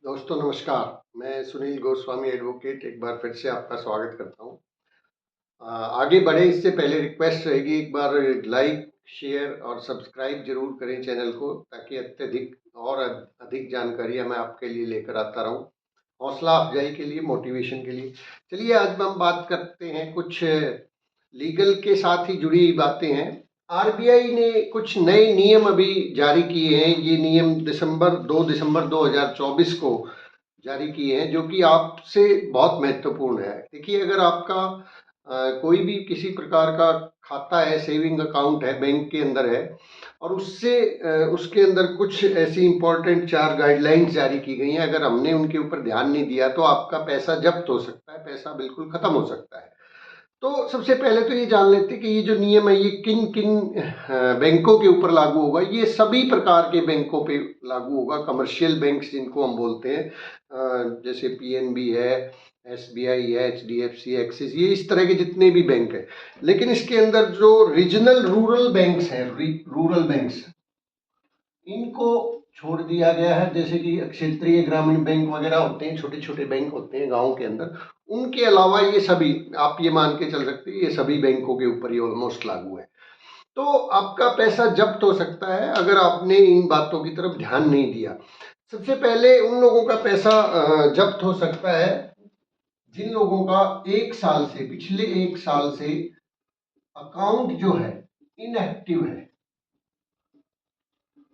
दोस्तों नमस्कार। मैं सुनील गोस्वामी एडवोकेट एक बार फिर से आपका स्वागत करता हूँ। आगे बढ़े इससे पहले रिक्वेस्ट रहेगी, एक बार लाइक शेयर और सब्सक्राइब जरूर करें चैनल को, ताकि अत्यधिक और अधिक जानकारियाँ मैं आपके लिए लेकर आता रहूँ, हौसला अफजाई के लिए, मोटिवेशन के लिए। चलिए आज हम बात करते हैं, कुछ लीगल के साथ ही जुड़ी बातें हैं। आरबीआई ने कुछ नए नियम अभी जारी किए हैं। ये नियम 2 दिसंबर 2024 को जारी किए हैं, जो कि आपसे बहुत महत्वपूर्ण है। देखिए, अगर आपका कोई भी किसी प्रकार का खाता है, सेविंग अकाउंट है, बैंक के अंदर है, और उससे उसके अंदर कुछ ऐसी इंपॉर्टेंट 4 गाइडलाइंस जारी की गई हैं, अगर हमने उनके ऊपर ध्यान नहीं दिया तो आपका पैसा जब्त हो सकता है, पैसा बिल्कुल खत्म हो सकता है। तो सबसे पहले तो ये जान लेते हैं कि ये जो नियम है ये किन किन बैंकों के ऊपर लागू होगा। ये सभी प्रकार के बैंकों पे लागू होगा, कमर्शियल बैंक्स जिनको हम बोलते हैं, जैसे पीएनबी है, एसबीआई है, एचडीएफसी, एक्सिस, ये इस तरह के जितने भी बैंक हैं। लेकिन इसके अंदर जो रीजनल रूरल बैंक्स हैं, रूरल बैंक्स, इनको छोड़ दिया गया है। जैसे कि क्षेत्रीय ग्रामीण बैंक वगैरह होते हैं, छोटे छोटे बैंक होते हैं गांव के अंदर, उनके अलावा ये सभी, आप ये मान के चल सकते हैं, ये सभी बैंकों के ऊपर ये ऑलमोस्ट लागू है। तो आपका पैसा जब्त हो सकता है अगर आपने इन बातों की तरफ ध्यान नहीं दिया। सबसे पहले उन लोगों का पैसा जब्त हो सकता है जिन लोगों का 1 साल से, पिछले 1 साल से अकाउंट जो है इनएक्टिव है।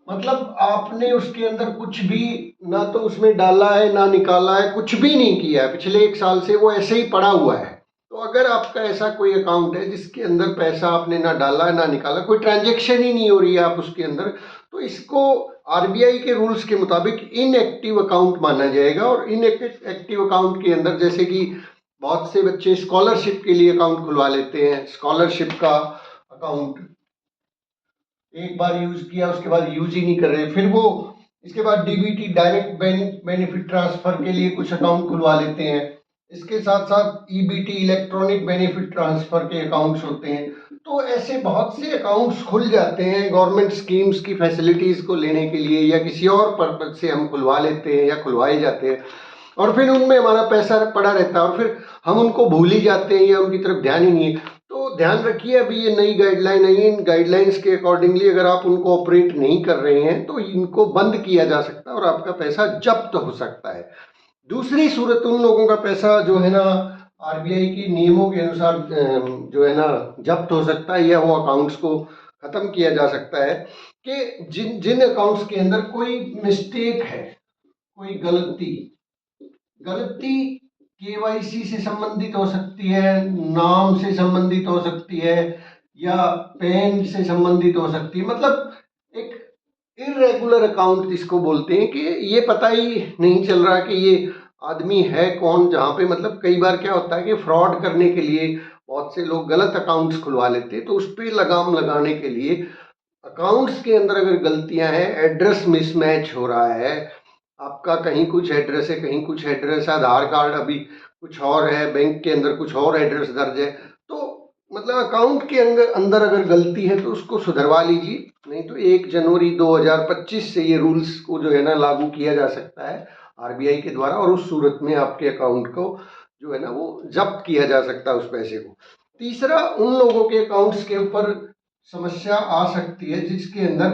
मतलब आपने उसके अंदर कुछ भी ना तो उसमें डाला है, ना निकाला है, कुछ भी नहीं किया है, पिछले 1 साल से वो ऐसे ही पड़ा हुआ है। तो अगर आपका ऐसा कोई अकाउंट है जिसके अंदर पैसा आपने ना डाला है, ना निकाला, कोई ट्रांजेक्शन ही नहीं हो रही है आप उसके अंदर, तो इसको आरबीआई के रूल्स के मुताबिक इनएक्टिव अकाउंट माना जाएगा। और इनएक्टिव अकाउंट के अंदर, जैसे कि बहुत से बच्चे स्कॉलरशिप के लिए अकाउंट खुलवा लेते हैं, स्कॉलरशिप का अकाउंट एक बार यूज किया, उसके बाद यूज ही नहीं कर रहे, फिर वो इसके बाद डीबीटी, डायरेक्ट बेनिफिट ट्रांसफर के लिए कुछ अकाउंट खुलवा लेते हैं। इसके साथ साथ ईबीटी, इलेक्ट्रॉनिक बेनिफिट ट्रांसफर के अकाउंट्स होते हैं। तो ऐसे बहुत से अकाउंट्स खुल जाते हैं गवर्नमेंट स्कीम्स की फैसिलिटीज को लेने के लिए, या किसी और पर्पज से हम खुलवा लेते हैं या खुलवाए जाते हैं, और फिर उनमें हमारा पैसा पड़ा रहता है और फिर हम उनको भूल ही जाते हैं या उनकी तरफ ध्यान ही नहीं है। तो ध्यान रखिए, अभी ये नई गाइडलाइन आई है, इन गाइडलाइंस के अकॉर्डिंगली अगर आप उनको ऑपरेट नहीं कर रहे हैं तो इनको बंद किया जा सकता है और आपका पैसा जब्त हो सकता है। दूसरी सूरत, उन लोगों का पैसा जो है ना आरबीआई के नियमों के अनुसार जो है ना जब्त हो सकता है, या वो अकाउंट्स को खत्म किया जा सकता है, कि जिन जिन अकाउंट्स के अंदर कोई मिस्टेक है, कोई गलती गलती केवाईसी से संबंधित हो सकती है, नाम से संबंधित हो सकती है, या पैन से संबंधित हो सकती है। मतलब एक इरेगुलर अकाउंट जिसको बोलते हैं, कि ये पता ही नहीं चल रहा कि ये आदमी है कौन, जहाँ पे मतलब कई बार क्या होता है कि फ्रॉड करने के लिए बहुत से लोग गलत अकाउंट्स खुलवा लेते हैं। तो उस पर लगाम लगाने के लिए अकाउंट्स के अंदर अगर गलतियां हैं, एड्रेस मिसमैच हो रहा है, आपका कहीं कुछ एड्रेस है, कहीं कुछ एड्रेस है, आधार कार्ड अभी कुछ और है, बैंक के अंदर कुछ और एड्रेस दर्ज है, तो मतलब अकाउंट के अंदर अंदर अगर गलती है तो उसको सुधरवा लीजिए। नहीं तो 1 जनवरी 2025 से ये रूल्स को जो है ना लागू किया जा सकता है आरबीआई के द्वारा, और उस सूरत में आपके अकाउंट को जो है ना वो जब्त किया जा सकता है, उस पैसे को। तीसरा, उन लोगों के अकाउंट्स के ऊपर समस्या आ सकती है जिसके अंदर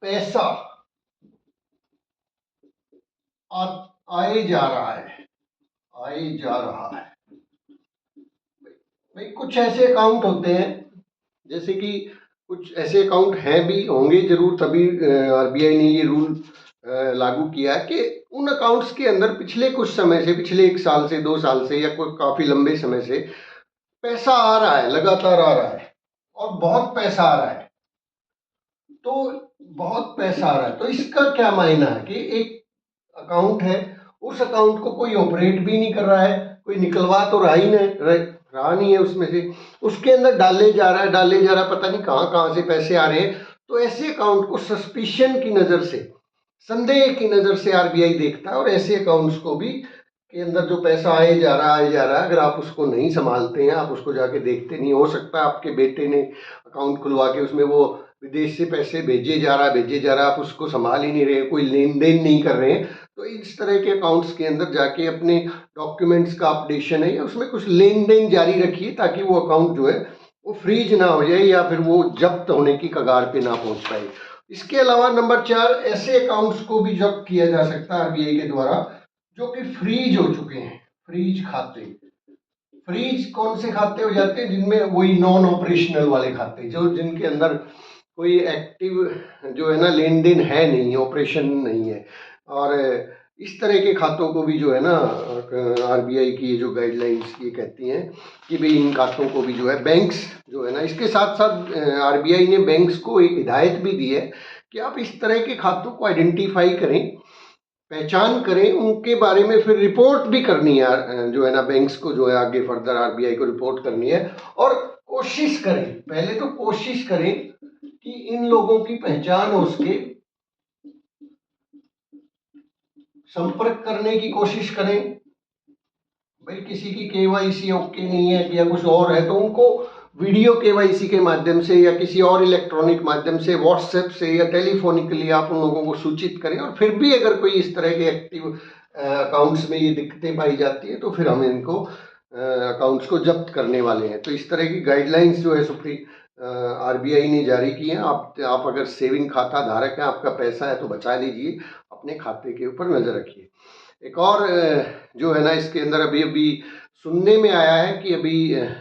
पैसा आए जा रहा है, आए जा रहा है। भाई कुछ ऐसे अकाउंट होते हैं, जैसे कि कुछ ऐसे अकाउंट हैं, भी होंगे जरूर, तभी आरबीआई ने ये रूल लागू किया है, कि उन अकाउंट्स के अंदर पिछले कुछ समय से, पिछले 1 साल से, 2 साल से, या कोई काफी लंबे समय से पैसा आ रहा है, लगातार आ रहा है, और बहुत पैसा आ रहा है। तो बहुत पैसा आ रहा है, तो इसका क्या मायना है कि एक अकाउंट है, उस अकाउंट को कोई ऑपरेट भी नहीं कर रहा है, कोई निकलवा तो रहा ही नहीं, रहा नहीं है उसमें से, उसके अंदर डाले जा रहा है, डाले जा रहा है, पता नहीं कहाँ कहाँ से पैसे आ रहे हैं। तो ऐसे अकाउंट को सस्पिशन की नज़र से, संदेह की नज़र से आरबीआई देखता है, और ऐसे अकाउंट्स को भी के अंदर जो पैसा आए जा रहा है, आए जा रहा है, अगर आप उसको नहीं संभालते हैं, आप उसको जाके देखते नहीं, हो सकता है आपके बेटे ने अकाउंट खुलवा के उसमें वो विदेश से पैसे भेजे जा रहा है, भेजे जा रहा है, आप उसको संभाल ही नहीं रहे, कोई लेन देन नहीं कर रहे हैं, तो तो इस तरह के अकाउंट्स के अंदर जाके अपने डॉक्यूमेंट्स का अपडेशन है या उसमें कुछ लेन देन जारी रखिए, ताकि वो अकाउंट जो है वो फ्रीज ना हो जाए या फिर वो जब्त होने की कगार पे ना पहुंच पाए। इसके अलावा नंबर 4, ऐसे अकाउंट्स को भी जब्त किया जा सकता है आरबीआई के द्वारा जो कि फ्रीज हो चुके हैं। फ्रीज खाते, फ्रीज कौन से खाते हो जाते हैं? जिनमें वही नॉन ऑपरेशनल वाले खाते, जो जिनके अंदर कोई एक्टिव जो है ना लेन देन है नहीं, ऑपरेशन नहीं है। और इस तरह के खातों को भी जो है ना आरबीआई की ये जो गाइडलाइंस ये कहती हैं कि भाई इन खातों को भी जो है बैंक्स जो है ना, इसके साथ साथ आरबीआई ने बैंक्स को एक हिदायत भी दी है कि आप इस तरह के खातों को आइडेंटिफाई करें, पहचान करें, उनके बारे में फिर रिपोर्ट भी करनी है जो है ना बैंक्स को, जो है आगे फर्दर आरबीआई को रिपोर्ट करनी है। और कोशिश करें, पहले तो कोशिश करें कि इन लोगों की पहचान हो सके, संपर्क करने की कोशिश करें। भाई किसी की केवाईसी ओके नहीं है या कुछ और है तो उनको वीडियो केवाईसी के माध्यम से या किसी और इलेक्ट्रॉनिक माध्यम से, व्हाट्सएप से या टेलीफोनिकली आप उन लोगों को सूचित करें। और फिर भी अगर कोई इस तरह के एक्टिव अकाउंट्स में ये दिक्कतें पाई जाती है तो फिर हम इनको अकाउंट्स को जब्त करने वाले हैं। तो इस तरह की गाइडलाइंस जो है आरबीआई ने जारी की हैं। आप अगर सेविंग खाता धारक हैं, आपका पैसा है तो बचा लीजिए, अपने खाते के ऊपर नज़र रखिए। एक और जो है ना इसके अंदर अभी अभी सुनने में आया है कि अभी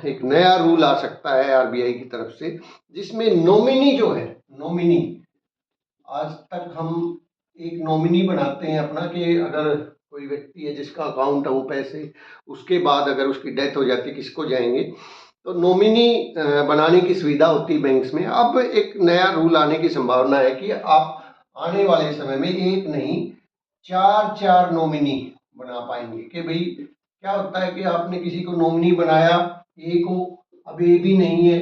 एक नया रूल आ सकता है आरबीआई की तरफ से, जिसमें नॉमिनी जो है, नॉमिनी, आज तक हम एक नॉमिनी बनाते हैं अपना कि अगर कोई व्यक्ति है जिसका अकाउंट है वो पैसे उसके बाद अगर उसकी डेथ हो जाती है किसको जाएंगे, तो नॉमिनी बनाने की सुविधा होती है बैंक्स में। अब एक नया रूल आने की संभावना है कि आप आने वाले समय में एक नहीं 4 नॉमिनी बना पाएंगे। कि भाई क्या होता है कि आपने किसी को नॉमिनी बनाया, ए को, अब ए भी नहीं है,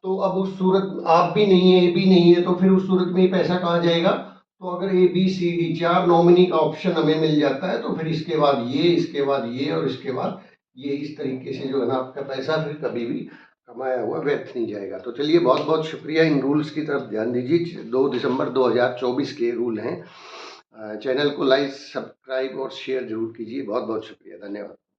तो अब उस सूरत आप भी नहीं है, ए भी नहीं है, तो फिर उस सूरत में पैसा कहाँ जाएगा? तो अगर A B C D 4 nominee का ऑप्शन हमें मिल जाता है तो फिर इसके बाद ये, इसके बाद ये और इसके बाद ये, इस तरीके से जो है ना आपका पैसा फिर कभी भी कमाया हुआ व्यर्थ नहीं जाएगा। तो चलिए, बहुत बहुत शुक्रिया। इन रूल्स की तरफ ध्यान दीजिए। 2 दिसंबर 2024 के रूल हैं। चैनल को लाइक, सब्सक्राइब और शेयर जरूर कीजिए। बहुत बहुत शुक्रिया, धन्यवाद।